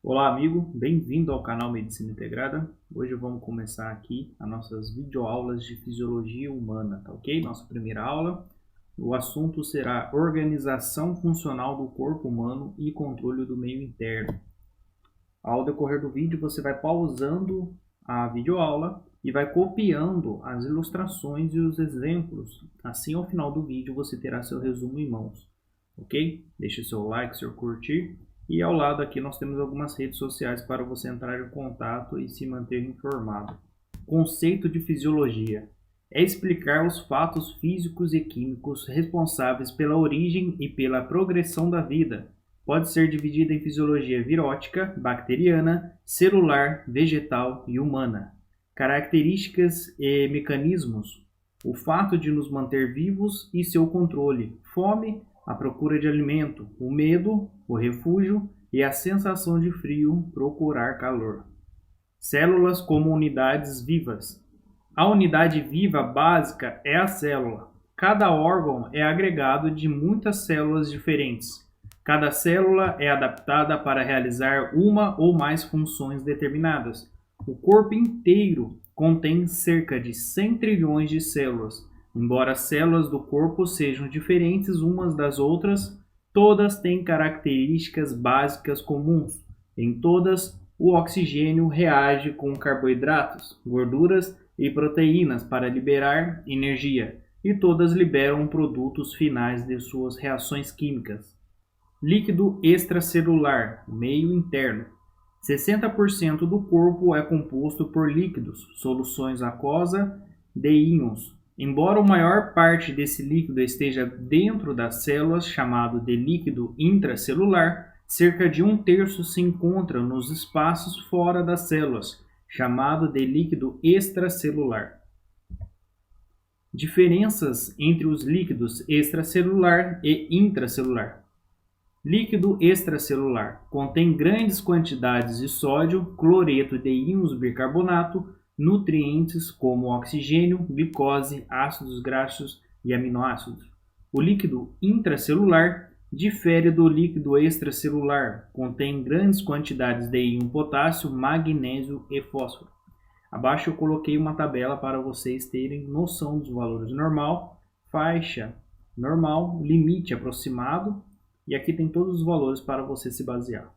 Olá, amigo, bem-vindo ao canal Medicina Integrada. Hoje vamos começar aqui as nossas videoaulas de fisiologia humana, tá ok? Nossa primeira aula. O assunto será organização funcional do corpo humano e controle do meio interno. Ao decorrer do vídeo, você vai pausando a videoaula e vai copiando as ilustrações e os exemplos. Assim, ao final do vídeo, você terá seu resumo em mãos, ok? Deixe seu like, seu curtir. E ao lado aqui nós temos algumas redes sociais para você entrar em contato e se manter informado. Conceito de fisiologia é explicar os fatos físicos e químicos responsáveis pela origem e pela progressão da vida. Pode ser dividida em fisiologia virótica, bacteriana, celular, vegetal e humana. Características e mecanismos: o fato de nos manter vivos e seu controle, fome, a procura de alimento, o medo, o refúgio e a sensação de frio, procurar calor. Células como unidades vivas. A unidade viva básica é a célula. Cada órgão é agregado de muitas células diferentes. Cada célula é adaptada para realizar uma ou mais funções determinadas. O corpo inteiro contém cerca de 100 trilhões de células. Embora as células do corpo sejam diferentes umas das outras, todas têm características básicas comuns. Em todas, o oxigênio reage com carboidratos, gorduras e proteínas para liberar energia, e todas liberam produtos finais de suas reações químicas. Líquido extracelular, meio interno. 60% do corpo é composto por líquidos, soluções aquosa de íons. Embora a maior parte desse líquido esteja dentro das células, chamado de líquido intracelular, cerca de 1/3 se encontra nos espaços fora das células, chamado de líquido extracelular. Diferenças entre os líquidos extracelular e intracelular. Líquido extracelular contém grandes quantidades de sódio, cloreto de íons bicarbonato, nutrientes como oxigênio, glicose, ácidos graxos e aminoácidos. O líquido intracelular difere do líquido extracelular, contém grandes quantidades de íon potássio, magnésio e fósforo. Abaixo eu coloquei uma tabela para vocês terem noção dos valores normal, faixa normal, limite aproximado, e aqui tem todos os valores para você se basear.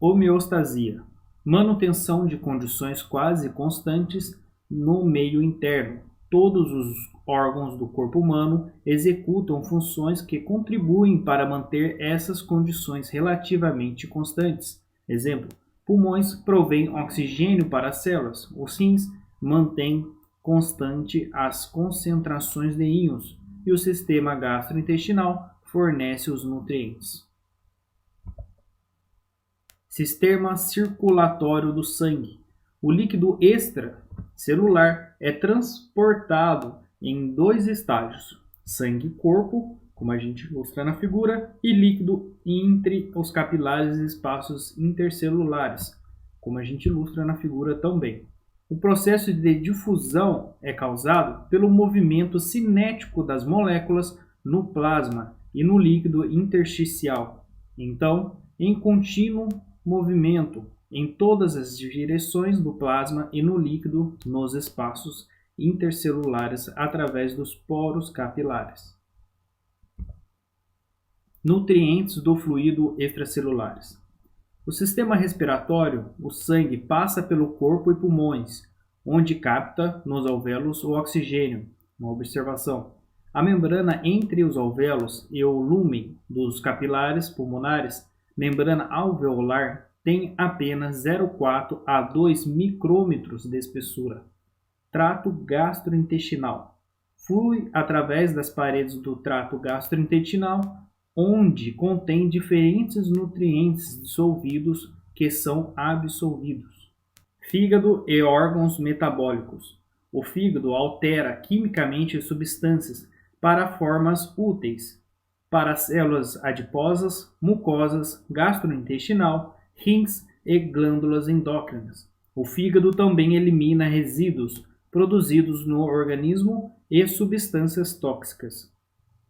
Homeostasia. Manutenção de condições quase constantes no meio interno. Todos os órgãos do corpo humano executam funções que contribuem para manter essas condições relativamente constantes. Exemplo: pulmões provêm oxigênio para as células. Os rins mantêm constante as concentrações de íons e o sistema gastrointestinal fornece os nutrientes. Sistema circulatório do sangue. O líquido extracelular é transportado em dois estágios: sangue-corpo, como a gente ilustra na figura, e líquido entre os capilares e espaços intercelulares, como a gente ilustra na figura também. O processo de difusão é causado pelo movimento cinético das moléculas no plasma e no líquido intersticial. Então, em contínuo movimento em todas as direções do plasma e no líquido nos espaços intercelulares através dos poros capilares. Nutrientes do fluido extracelulares. O sistema respiratório, o sangue passa pelo corpo e pulmões, onde capta nos alvéolos o oxigênio. Uma observação: a membrana entre os alvéolos e o lúmen dos capilares pulmonares, membrana alveolar, tem apenas 0,4 a 2 micrômetros de espessura. Trato gastrointestinal. Flui através das paredes do trato gastrointestinal, onde contém diferentes nutrientes dissolvidos que são absorvidos. Fígado e órgãos metabólicos. O fígado altera quimicamente substâncias para formas úteis para células adiposas, mucosas, gastrointestinal, rins e glândulas endócrinas. O fígado também elimina resíduos produzidos no organismo e substâncias tóxicas.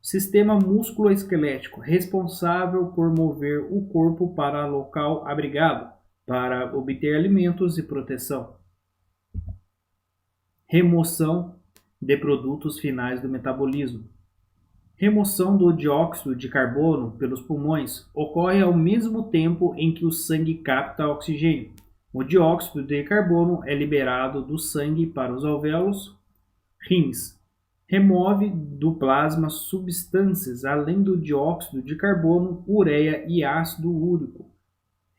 Sistema músculo-esquelético, responsável por mover o corpo para local abrigado, para obter alimentos e proteção. Remoção de produtos finais do metabolismo. Remoção do dióxido de carbono pelos pulmões ocorre ao mesmo tempo em que o sangue capta oxigênio. O dióxido de carbono é liberado do sangue para os alvéolos, rins. Remove do plasma substâncias além do dióxido de carbono, ureia e ácido úrico.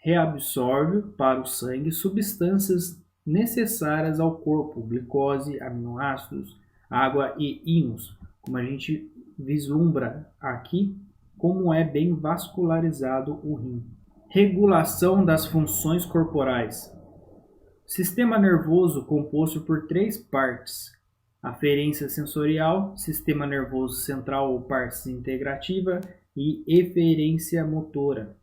Reabsorve para o sangue substâncias necessárias ao corpo, glicose, aminoácidos, água e íons, como a gente vislumbra aqui, como é bem vascularizado o rim. Regulação das funções corporais. Sistema nervoso composto por 3 partes: aferência sensorial, sistema nervoso central ou parte integrativa e eferência motora.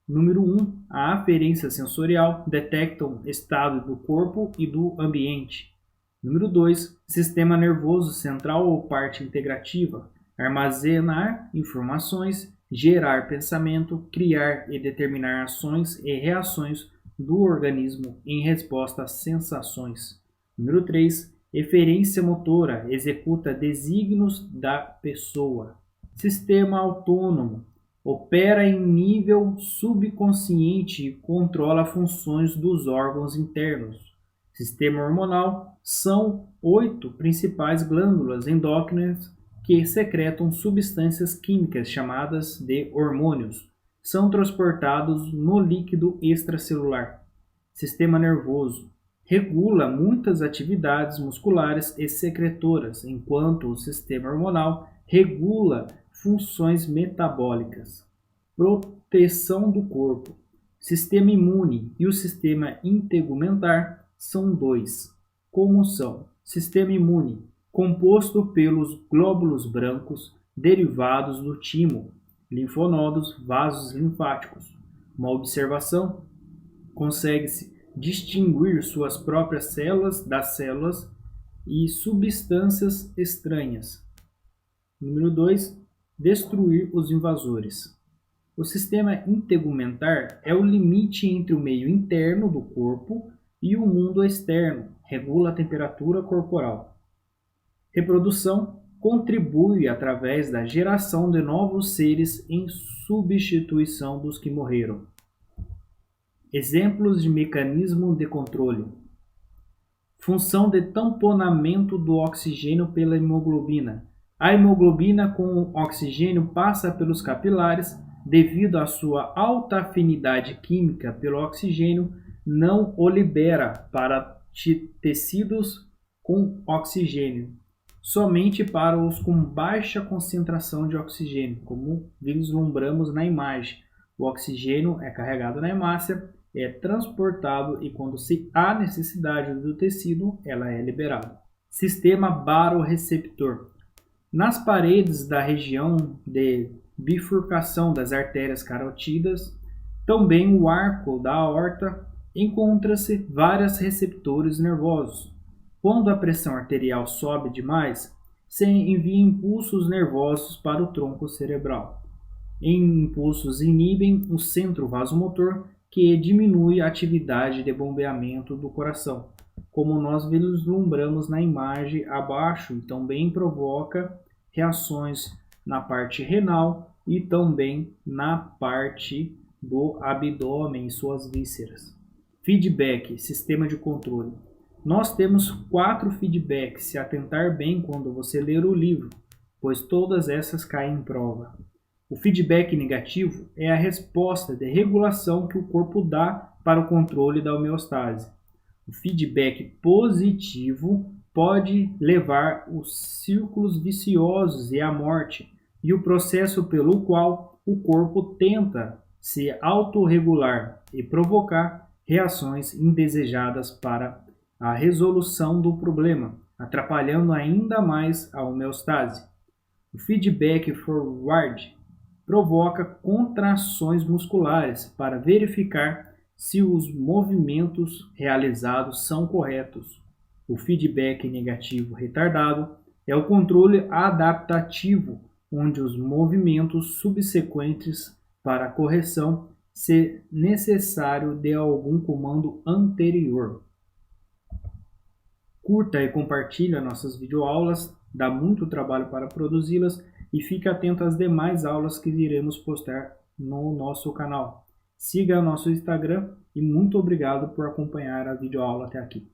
Número 1. A aferência sensorial detecta o estado do corpo e do ambiente. Número 2. Sistema nervoso central ou parte integrativa. Armazenar informações, gerar pensamento, criar e determinar ações e reações do organismo em resposta às sensações. Número 3. Eferência motora. Executa desígnios da pessoa. Sistema autônomo. Opera em nível subconsciente e controla funções dos órgãos internos. Sistema hormonal. São 8 principais glândulas endócrinas que secretam substâncias químicas chamadas de hormônios. São transportados no líquido extracelular. Sistema nervoso. Regula muitas atividades musculares e secretoras, enquanto o sistema hormonal regula funções metabólicas. Proteção do corpo. Sistema imune e o sistema integumentar são 2. Como são? Sistema imune, composto pelos glóbulos brancos derivados do timo, linfonodos, vasos linfáticos. Uma observação: consegue-se distinguir suas próprias células das células e substâncias estranhas. Número 2. Destruir os invasores. O sistema integumentar é o limite entre o meio interno do corpo e o mundo externo, regula a temperatura corporal. Reprodução contribui através da geração de novos seres em substituição dos que morreram. Exemplos de mecanismo de controle. Função de tamponamento do oxigênio pela hemoglobina. A hemoglobina com oxigênio passa pelos capilares devido à sua alta afinidade química pelo oxigênio, não o libera para tecidos com oxigênio, somente para os com baixa concentração de oxigênio, como vislumbramos na imagem. O oxigênio é carregado na hemácia, é transportado e quando se há necessidade do tecido, ela é liberada. Sistema barorreceptor. Nas paredes da região de bifurcação das artérias carótidas, também o arco da aorta, encontra-se vários receptores nervosos. Quando a pressão arterial sobe demais, se envia impulsos nervosos para o tronco cerebral. Impulsos inibem o centro vasomotor, que diminui a atividade de bombeamento do coração, como nós vislumbramos na imagem abaixo, e também provoca reações na parte renal e também na parte do abdômen e suas vísceras. Feedback, sistema de controle. Nós temos 4 feedbacks, se atentar bem quando você ler o livro, pois todas essas caem em prova. O feedback negativo é a resposta de regulação que o corpo dá para o controle da homeostase. O feedback positivo pode levar os círculos viciosos e à morte, e o processo pelo qual o corpo tenta se autorregular e provocar reações indesejadas para a resolução do problema, atrapalhando ainda mais a homeostase. O feedback forward provoca contrações musculares para verificar se os movimentos realizados são corretos. O feedback negativo retardado é o controle adaptativo, onde os movimentos subsequentes para a correção se necessário de algum comando anterior. Curta e compartilhe nossas videoaulas, dá muito trabalho para produzi-las e fique atento às demais aulas que iremos postar no nosso canal. Siga nosso Instagram e muito obrigado por acompanhar a videoaula até aqui.